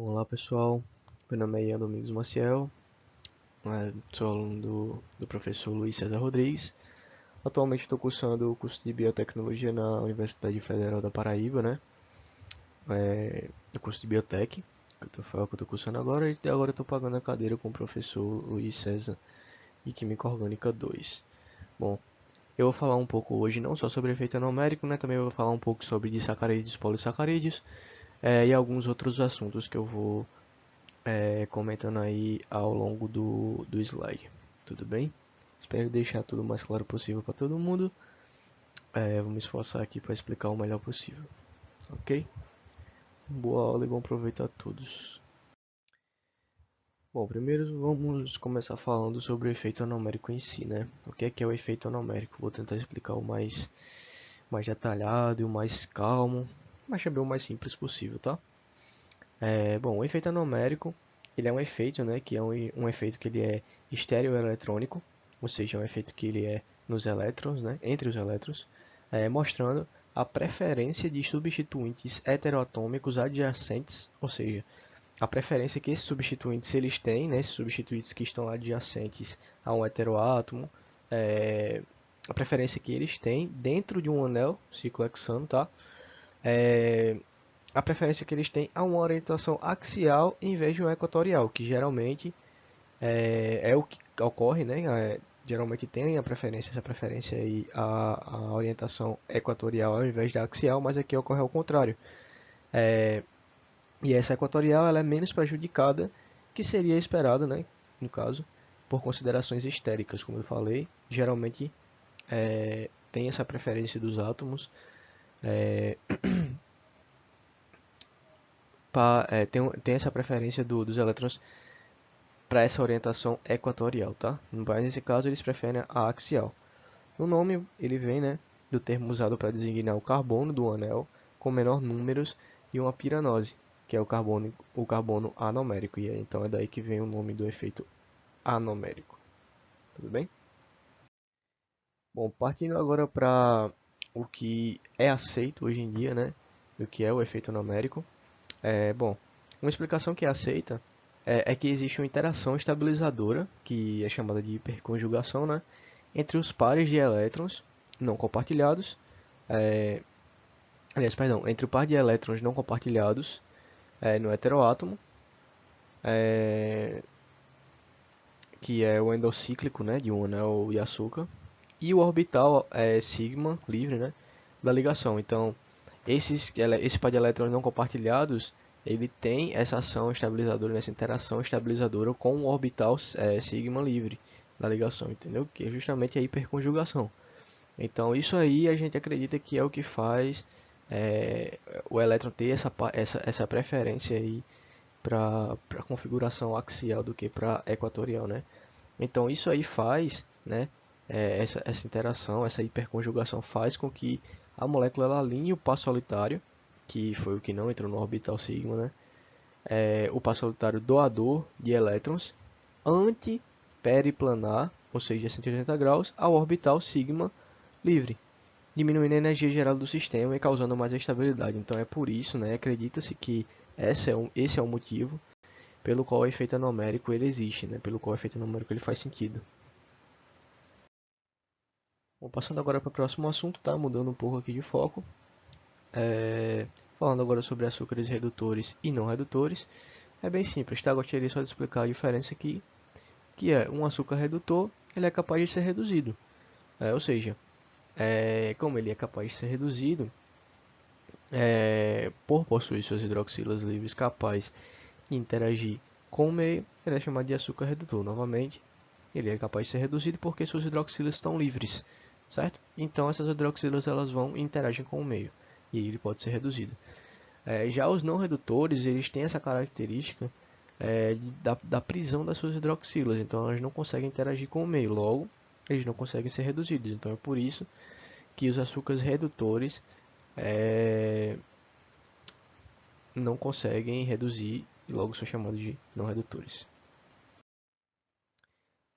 Olá pessoal, meu nome é Ian Domingos Maciel, sou aluno do professor Luiz César Rodrigues. Atualmente estou cursando o curso de Biotecnologia na Universidade Federal da Paraíba, o curso de Biotech, que eu estou cursando agora, e agora estou pagando a cadeira com o professor Luiz César de Química Orgânica 2. Bom, eu vou falar um pouco hoje não só sobre efeito anomérico, também vou falar um pouco sobre disacarídeos e polissacarídeos, e alguns outros assuntos que eu vou comentando aí ao longo do slide. Tudo bem? Espero deixar tudo o mais claro possível para todo mundo. Vou me esforçar aqui para explicar o melhor possível. Ok? Boa aula e bom proveito a todos. Bom, primeiro vamos começar falando sobre o efeito anomérico em si, né? O que é o efeito anomérico? Vou tentar explicar o mais detalhado e o mais calmo, mas também o mais simples possível, tá? Bom, o efeito anomérico, ele é um efeito, né, que é um efeito que ele é estereoeletrônico, ou seja, é um efeito que ele é nos elétrons, né, entre os elétrons, mostrando a preferência de substituintes heteroatômicos adjacentes, ou seja, a preferência que esses substituintes eles têm, né, esses substituintes que estão adjacentes a um heteroátomo, a preferência que eles têm dentro de um anel ciclohexano, tá? É, a preferência que eles têm a uma orientação axial em vez de uma equatorial, que geralmente é o que ocorre, né? Geralmente tem a preferência, essa preferência aí, a orientação equatorial ao invés da axial, mas aqui ocorre ao contrário. E essa equatorial ela é menos prejudicada que seria esperada, né? No caso, por considerações estéricas, como eu falei, geralmente tem essa preferência dos átomos tem essa preferência dos elétrons para essa orientação equatorial, tá? Mas nesse caso eles preferem a axial. O nome ele vem, né, do termo usado para designar o carbono do anel com menor números e uma piranose, que é o carbono anomérico. E então é daí que vem o nome do efeito anomérico. Tudo bem? Bom, partindo agora para o que é aceito hoje em dia, né, do que é o efeito anomérico. Bom, uma explicação que é aceita é que existe uma interação estabilizadora, que é chamada de hiperconjugação, né, entre os pares de elétrons não compartilhados, é, aliás, perdão, entre o par de elétrons não compartilhados no heteroátomo, é, que é o endocíclico, né, de um anel de açúcar, e o orbital sigma livre, né, da ligação. Então, esse par de elétrons não compartilhados, ele tem essa ação estabilizadora, essa interação estabilizadora com o orbital sigma livre da ligação, entendeu? Que é justamente a hiperconjugação. Então, isso aí a gente acredita que é o que faz o elétron ter essa preferência aí para a configuração axial do que para equatorial, né? Então isso aí faz, né, essa interação, essa hiperconjugação faz com que a molécula ela alinhe o par solitário, que foi o que não entrou no orbital sigma, né, o par solitário doador de elétrons, antiperiplanar, ou seja, 180 graus, ao orbital sigma livre, diminuindo a energia gerada do sistema e causando mais estabilidade. Então é por isso, né, acredita-se que esse é o motivo pelo qual o efeito anomérico ele existe, né, pelo qual o efeito anomérico ele faz sentido. Bom, passando agora para o próximo assunto, tá? Mudando um pouco aqui de foco. Falando agora sobre açúcares redutores e não redutores. É bem simples, tá? Gostaria só de explicar a diferença aqui, que é um açúcar redutor, ele é capaz de ser reduzido. Ou seja, como ele é capaz de ser reduzido, por possuir suas hidroxilas livres capazes de interagir com o meio, ele é chamado de açúcar redutor. Novamente, ele é capaz de ser reduzido porque suas hidroxilas estão livres, certo? Então essas hidroxilas elas vão e interagem com o meio e ele pode ser reduzido. Já os não redutores eles têm essa característica da prisão das suas hidroxilas, então elas não conseguem interagir com o meio, logo eles não conseguem ser reduzidos. Então é por isso que os açúcares redutores não conseguem reduzir e logo são chamados de não redutores.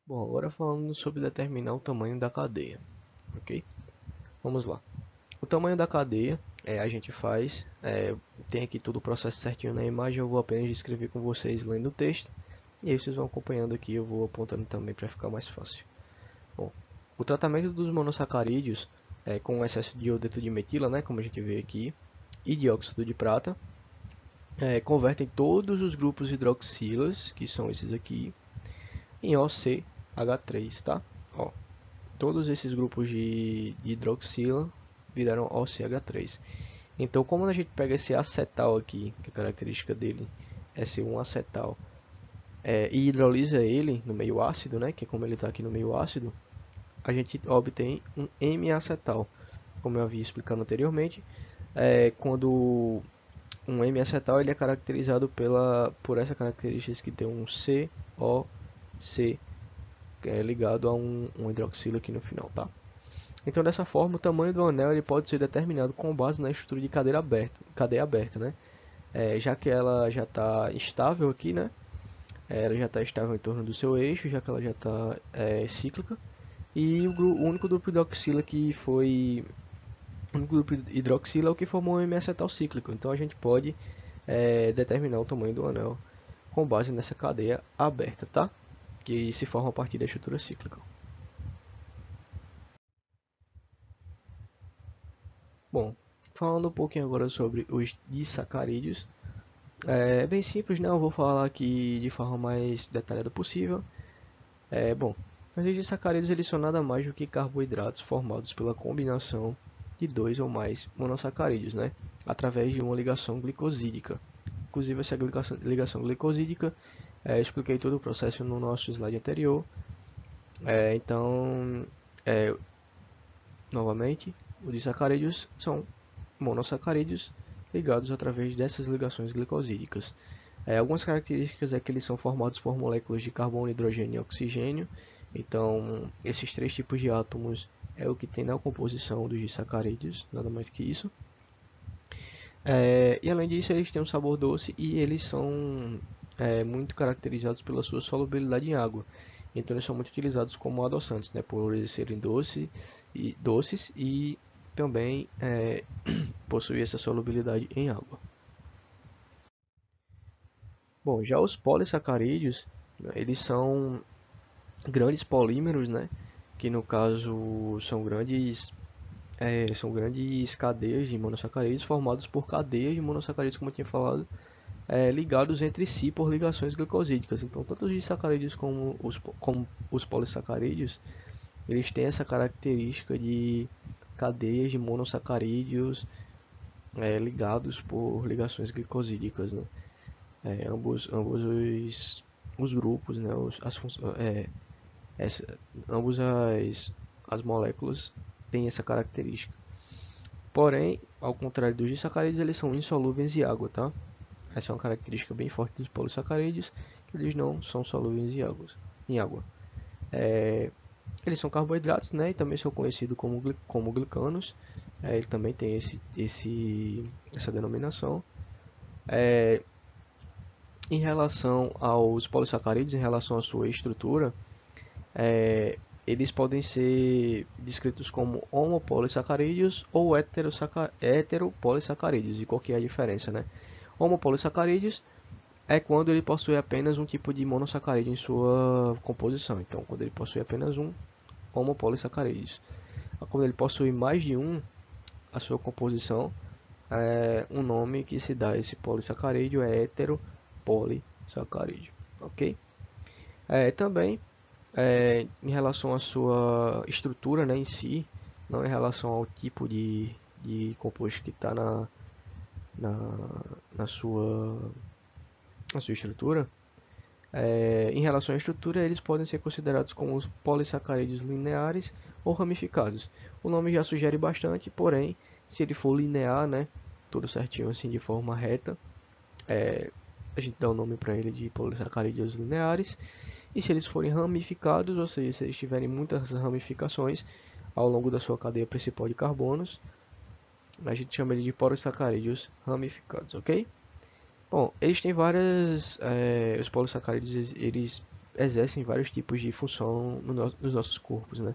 Bom, agora falando sobre determinar o tamanho da cadeia, ok? Vamos lá. O tamanho da cadeia a gente faz. Tem aqui todo o processo certinho na imagem, eu vou apenas descrever com vocês lendo o texto. E aí vocês vão acompanhando aqui, eu vou apontando também para ficar mais fácil. Bom, o tratamento dos monossacarídeos com excesso de iodeto de metila, né, como a gente vê aqui, e dióxido de prata, convertem todos os grupos hidroxilas, que são esses aqui, em OCH3, tá? Ó, todos esses grupos de hidroxila viraram OCH3. Então, como a gente pega esse acetal aqui, que a característica dele é ser um acetal, e hidrolisa ele no meio ácido, né, que é como ele está aqui no meio ácido, a gente obtém um M-acetal. Como eu havia explicado anteriormente, quando um M-acetal ele é caracterizado por essa característica que tem um COC ligado a um hidroxilo aqui no final, tá? Então, dessa forma, o tamanho do anel ele pode ser determinado com base na estrutura de cadeia aberta, né? Já que ela já está estável aqui, né? Ela já está estável em torno do seu eixo, já que ela já está cíclica. E o único grupo hidroxila que foi o único grupo hidroxila é o que formou o M-acetal cíclico. Então a gente pode determinar o tamanho do anel com base nessa cadeia aberta, tá? Que se forma a partir da estrutura cíclica. Bom, falando um pouquinho agora sobre os disacarídeos, é bem simples, né? Eu vou falar aqui de forma mais detalhada possível. Bom, os disacarídeos eles são nada mais do que carboidratos formados pela combinação de dois ou mais monossacarídeos, né? Através de uma ligação glicosídica. Inclusive essa ligação glicosídica, eu expliquei todo o processo no nosso slide anterior. Então, é, novamente, os disacarídeos são monossacarídeos ligados através dessas ligações glicosídicas. Algumas características é que eles são formados por moléculas de carbono, hidrogênio e oxigênio. Então, esses três tipos de átomos é o que tem na composição dos disacarídeos, nada mais que isso. E além disso, eles têm um sabor doce e eles são muito caracterizados pela sua solubilidade em água. Então, eles são muito utilizados como adoçantes, né, por eles serem doces e também possuir essa solubilidade em água. Bom, já os polissacarídeos, né, eles são grandes polímeros, né, que no caso são grandes cadeias de monossacarídeos formados por cadeias de monossacarídeos, como eu tinha falado, ligados entre si por ligações glicosídicas. Então, tanto os disacarídeos como os polissacarídeos, eles têm essa característica de cadeias de monossacarídeos ligados por ligações glicosídicas, né? Ambos os grupos, né? Essa, ambos as moléculas têm essa característica. Porém, ao contrário dos disacarídeos, eles são insolúveis em água, tá? Essa é uma característica bem forte dos polissacarídeos, que eles não são solúveis em água. Eles são carboidratos, né? E também são conhecidos como glicanos. Ele também tem essa denominação. Em relação aos polissacarídeos, em relação à sua estrutura, eles podem ser descritos como homopolissacarídeos ou heteropolissacarídeos. E qual que é a diferença, né? Homopolissacarídeos é quando ele possui apenas um tipo de monossacarídeo em sua composição. Então, quando ele possui apenas um homopolissacarídeos. Quando ele possui mais de um, a sua composição, um nome que se dá a esse polissacarídeo é heteropolissacarídeo, ok? Também, em relação à sua estrutura, né, em si, não em relação ao tipo de composto que está na, na sua estrutura, em relação à estrutura, eles podem ser considerados como os polissacarídeos lineares ou ramificados. O nome já sugere bastante, porém, se ele for linear, né, tudo certinho assim de forma reta, a gente dá o nome para ele de polissacarídeos lineares. E se eles forem ramificados, ou seja, se eles tiverem muitas ramificações ao longo da sua cadeia principal de carbonos, a gente chama ele de polissacarídeos ramificados, ok? Bom, eles têm os polissacarídeos eles exercem vários tipos de função nos nossos corpos, né?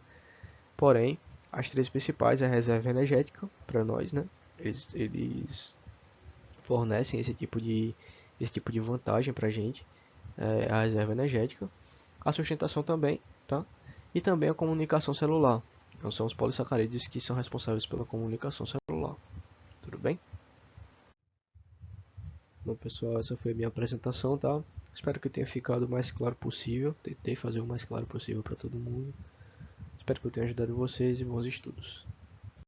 Porém, as três principais é a reserva energética para nós, né? eles fornecem esse tipo de vantagem para a gente, a reserva energética, a sustentação também, tá? E também a comunicação celular. Então, são os polissacarídeos que são responsáveis pela comunicação celular. Tudo bem? Bom, pessoal, essa foi a minha apresentação, tá? Espero que tenha ficado o mais claro possível. Tentei fazer o mais claro possível para todo mundo. Espero que eu tenha ajudado vocês e bons estudos.